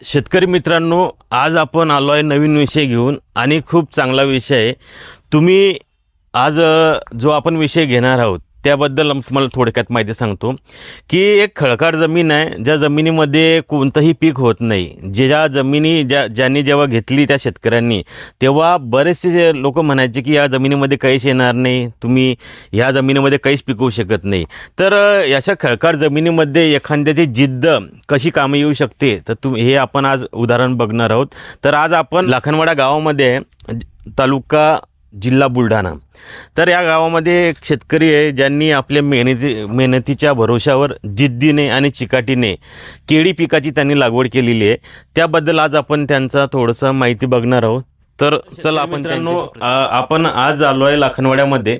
शेतकरी मित्रांनो, आज आपण आलो आहे नवीन विषय घेऊन आणि खूप चांगला विषय आहे। तुम्ही आज जो आपण विषय घेणार आहोत त्याबद्दल तुम्हाला थोडक्यात माहिती सांगतो की एक खडकाळ जमीन आहे, ज्या जमिनीमध्ये कोणतंही पीक होत नाही। ज्या जमिनी ज्यांनी जेव्हा घेतली त्या शेतकऱ्यांनी, तेव्हा बरेचसे लोक म्हणायचे की या जमिनीमध्ये काहीच येणार नाही, तुम्ही या जमिनीमध्ये काहीच पिकवू शकत नाही। तर अशा खडकाळ जमिनीमध्ये एखाद्याची जिद्द कशी कामी येऊ शकते, तर हे आपण आज उदाहरण बघणार आहोत। तर आज आपण लाखनवाडा गावामध्ये, तालुका जिल्हा बुलढाणा, तर या गावामध्ये एक शेतकरी आहे ज्यांनी आपल्या मेहनतीच्या भरोशावर जिद्दीने आणि चिकाटीने केळी पिकाची त्यांनी लागवड केलेली आहे। त्याबद्दल आज आपण त्यांचा थोडंसं माहिती बघणार आहोत। तर चला आपण आज आलो आहे लाखनवाड्यामध्ये,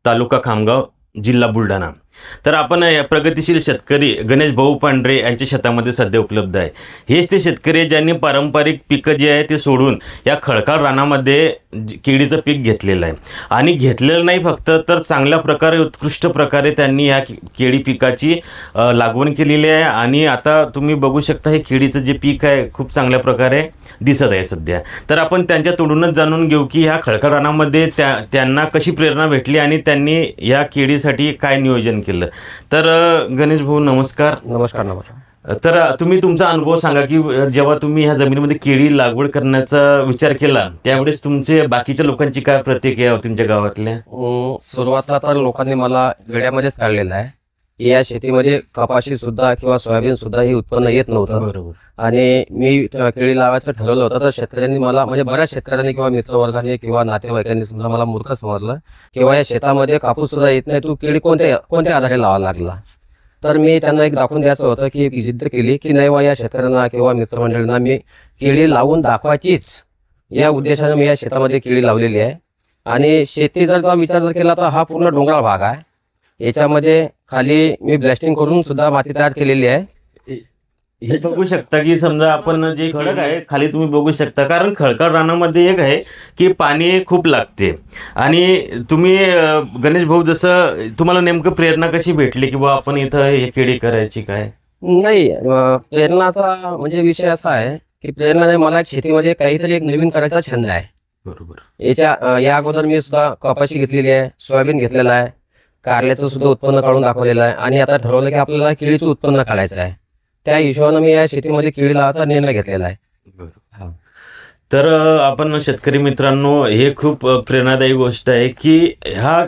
तालुका खामगाव, जिल्हा बुलढाणा। तर आपण प्रगतिशील शेतकरी गणेश भाऊ पांढरे यांच्या शेतामध्ये सध्या उपलब्ध आहे। हेच ते शेतकरी ज्यांनी पारंपरिक पिकं जे आहे ते सोडून या खडकाळ रानामध्ये केळीचं पीक घेतलेलं आहे। आणि घेतलेलं नाही फक्त, तर चांगल्या प्रकारे, उत्कृष्ट प्रकारे त्यांनी या केळी पिकाची लागवड केलेली आहे। आणि आता तुम्ही बघू शकता हे केळीचं जे पीक आहे खूप चांगल्या प्रकारे दिसत आहे सध्या। तर आपण त्यांच्या तोंडूनच जाणून घेऊ की ह्या खडकाळ रानामध्ये त्यांना कशी प्रेरणा भेटली आणि त्यांनी या केळीसाठी काय नियोजन केलं। तर गणेश भाऊ नमस्कार। नमस्कार नमस्कार। तर तुम्ही तुमचा अनुभव सांगा की जेव्हा तुम्ही ह्या जमिनीमध्ये केळी लागवड करण्याचा विचार केला त्यावेळेस तुमचे बाकीच्या लोकांची काय प्रतिक्रिया होती तुमच्या गावातल्या? सुरुवातला तर लोकांनी मला गड्यामध्येच काढलेला आहे। या शेतीमध्ये कपाशी सुद्धा किंवा सोयाबीन सुद्धा हे उत्पन्न येत नव्हतं। बरोबर। आणि मी केळी लावायचं ठरवलं होतं, तर शेतकऱ्यांनी मला, म्हणजे बऱ्याच शेतकऱ्यांनी किंवा मित्रवर्गाने किंवा नातेवाईकांनी सुद्धा मला मूर्ख समजलं किंवा या शेतामध्ये कापूस सुद्धा येत नाही, तू केळी कोणत्या आधारे लावायला लागला। तर मी त्यांना एक दाखवून द्यायचं होतं की जिद्द केली की नाही, वा या शेतकऱ्यांना किंवा मित्रमंडळींना मी केळी लावून दाखवायचीच, या उद्देशाने मी या शेतामध्ये केळी लावलेली आहे। आणि शेती जर विचार जर केला तर हा पूर्ण डोंगराळ भाग आहे। याच्यामध्ये खाली मी ब्लास्टिंग करून सुद्धा माती तयार केलेली आहे। हे बघू शकता की समजा आपण जे खडक आहे खाली तुम्ही बघू शकता, कारण खडकाळ रानामध्ये एक आहे की पाणी खूप लागते। आणि तुम्ही गणेश भाऊ, जसं तुम्हाला नेमकं प्रेरणा कशी भेटली की बा आपण इथं हे केळी करायची काय? नाही, प्रेरणाचा म्हणजे विषय असा आहे की प्रेरणाने मला शेतीमध्ये काहीतरी एक नवीन करायचा छंद आहे। बरोबर। या अगोदर मी सुद्धा कपाशी घेतलेली आहे, सोयाबीन घेतलेला आहे, कारल्याचं सुद्धा उत्पन्न काढून दाखवलेलं आहे। आणि आता ठरवलं की आपल्याला केळीचं उत्पन्न काढायचं आहे। त्या हिशोबाने मी या शेतीमध्ये केळी लावायचा निर्णय घेतलेला आहे। तर आपण शेतकरी मित्रांनो, हे खूप प्रेरणादायी गोष्ट आहे की ह्या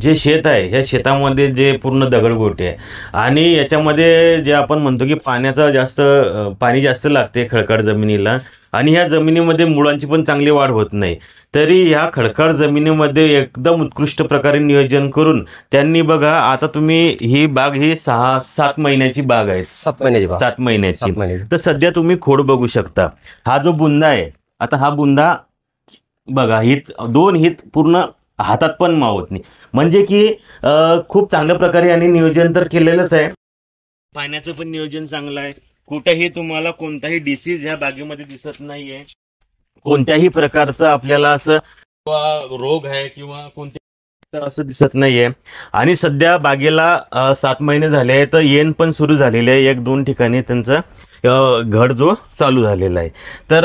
जे शेत आहे ह्या शेतामध्ये जे पूर्ण दगडगोटे आहे आणि याच्यामध्ये जे आपण म्हणतो की पाणी जास्त लागते खडकाळ जमिनीला, आणि ह्या जमिनीमध्ये मुळांची पण चांगली वाढ होत नाही। तरी ह्या खडकाळ जमिनीमध्ये एकदम उत्कृष्ट प्रकारे नियोजन करून त्यांनी, बघा आता तुम्ही ही बाग, ही 6-7 महिन्याची बाग आहे। 7 महिन्याची। तर सध्या तुम्ही खोड बघू शकता, हा जो बुंदा आहे, आता हा बुंदा बघा, हित 2 हित पूर्ण हातात पण मावत नाही, म्हणजे की खूप चांगल्या प्रकारे यांनी नियोजन तर केलेलंच आहे। पाण्याचं पण नियोजन चांगलं आहे, कुठेही तुम्हाला कोणताही डिसीज ह्या बागेमध्ये दिसत नाहीये, कोणत्याही प्रकारचं आपल्याला असं रोग आहे किंवा कोणत्या असं दिसत नाहीये। आणि सध्या बागेला 7 महिने झाले आहे, तर येण पण सुरू झालेले आहे, 1-2 ठिकाणी त्यांचा घड जो चालू झालेला आहे। तर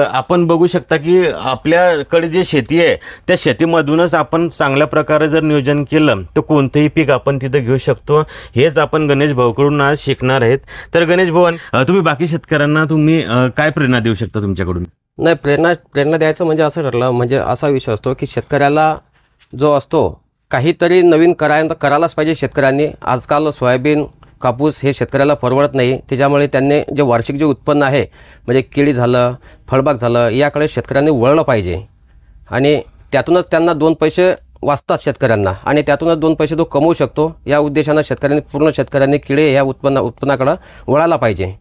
आपण बघू शकता की आपल्याकडे जे शेती आहे त्या शेतीमधूनच आपण चांगल्या प्रकारे जर नियोजन केलं तर कोणतेही पीक आपण तिथं घेऊ शकतो। हेच आपण गणेश भाऊकडून आज शिकणार आहेत। तर गणेश भाऊ, तुम्ही बाकी शेतकऱ्यांना तुम्ही काय प्रेरणा देऊ शकता तुमच्याकडून? नाही, प्रेरणा द्यायचं म्हणजे असं ठरलं, म्हणजे असा विषय असतो की शेतकऱ्याला जो असतो काहीतरी नवीन करायलाच पाहिजे शेतकऱ्यांनी। आजकाल सोयाबीन, कापूस हे शेतकऱ्याला परवडत नाही, त्याच्यामुळे त्यांनी जे वार्षिक जे उत्पन्न आहे, म्हणजे केळी झालं, फळबाग झालं, याकडे शेतकऱ्यांनी वळलं पाहिजे। आणि त्यातूनच त्यांना 2 पैसे वाचतात शेतकऱ्यांना, आणि त्यातूनच 2 पैसे तो कमवू शकतो। या उद्देशानं पूर्ण शेतकऱ्यांनी केळी या उत्पन्नाकडे वळायला पाहिजे।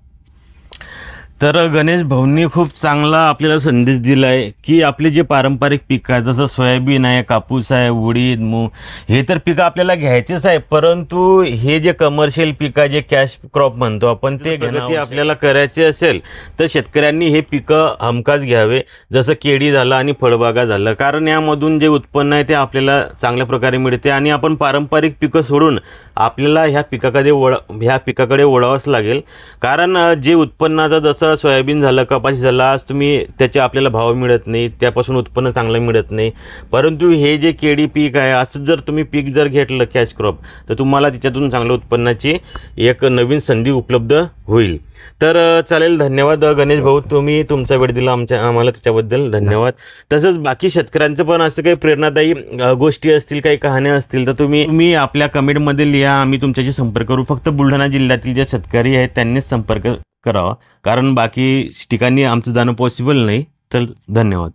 तर गणेश भाऊंनी खूप चांगला आपल्याला संदेश दिला आहे की आपले जे पारंपरिक पिकं आहे, जसं सोयाबीन आहे, कापूस आहे, उडीद, मूग, हे तर पिकं आपल्याला घ्यायचेच आहे, परंतु हे जे कमर्शियल पिकं आहे, जे कॅश क्रॉप म्हणतो आपण, ते घेणं आपल्याला करायचे असेल तर शेतकऱ्यांनी हे पिकं हमखास घ्यावे, जसं केळी झालं आणि फळबागा झालं, कारण यामधून जे उत्पन्न आहे ते आपल्याला चांगल्या प्रकारे मिळते। आणि आपण पारंपरिक पिकं सोडून आपल्याला ह्या पिकाकडे वळावंच लागेल, कारण जे उत्पन्नाचा जसं सोयाबीन झालं, कपाशी झाला, आज तुम्ही त्याचे आपल्याला भाव मिळत नाही, त्यापासून उत्पन्न चांगलं मिळत नाही. परंतु हे जे केळी पीक आहे, असं जर तुम्ही पीक जर घेतलं कॅश क्रॉप, तर तुम्हाला त्याच्यातून चांगल्या उत्पन्नाची एक नवीन संधी उपलब्ध होईल. तर चालेल, धन्यवाद गणेश भाऊ, तुम्ही तुमचा वेळ दिला आम्हाला, त्याच्याबद्दल धन्यवाद. तसंच बाकी शेतकऱ्यांचं पण असं काही प्रेरणादायी गोष्टी असतील, काही कहाण्या असतील, तर तुम्ही आपल्या कमेंटमध्ये लिहा, आम्ही तुमच्याशी संपर्क करू. फक्त बुलढाणा जिल्ह्यातील जे शेतकरी आहेत त्यांनीच संपर्क करावा, कारण बाकी ठिकाणी आमचं जाणं पॉसिबल नाही. तर धन्यवाद.